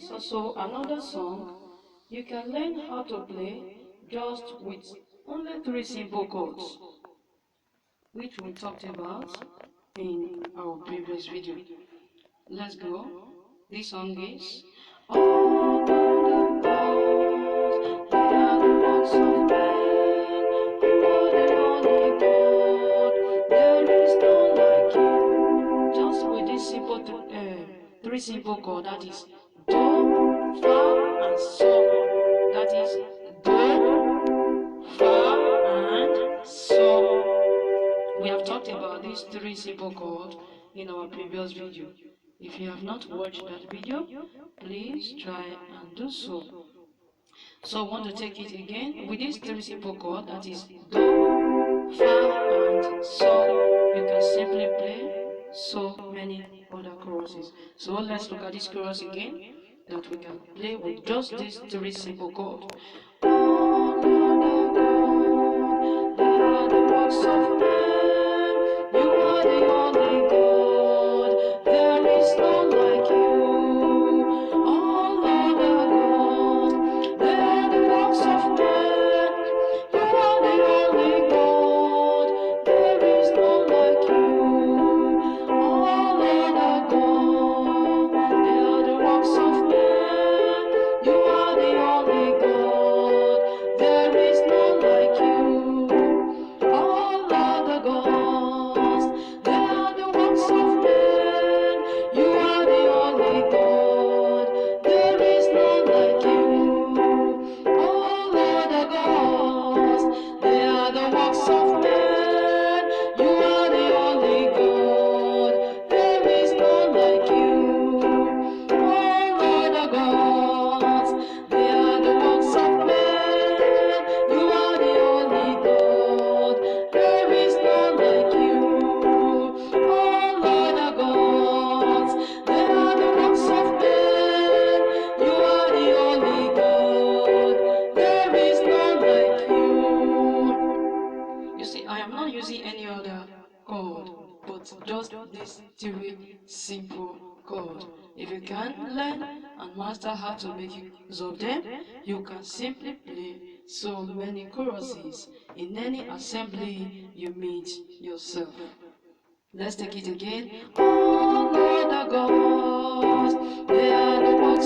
is also another song you can learn how to play just with only three simple chords, which we talked about in our previous video. Let's go. This song is all the gods, they are the works of men. You are the only God, there is none like you. Just with this three simple chords, that is do, fa, and so. That is do, fa, and so. We have talked about these three simple chords in our previous video. If you have not watched that video, please try and do so. So I want to take it again with these three simple chords, that is do, fa, and so. You can simply play so many other choruses. So let's look at this chorus again, that we can play with just these three simple chords. Oh Lord our God, they are the works of men. You are the only God, there is none like you. Oh Lord our God, they are the works of men. You are the only God, there is none like you. Oh Lord our God, they are the works of men. You are the only God, there is none like you. Oh Lord our God, they are the works of men. You are the only God, there is none like you. Oh Lord our God, they are the works of men. You are the only God, there is none like you. Oh Lord our God, they are the works of men. You are the only God, there is none like you. Oh Lord our God, they are the works of men. You are the only God, there is none like you. You see, I am not using any other chord, but just this three simple chord. If you can learn and master how to make use of them, you can simply play so many choruses in any assembly you meet yourself. Let's take it again. Oh Lord our God, they are the works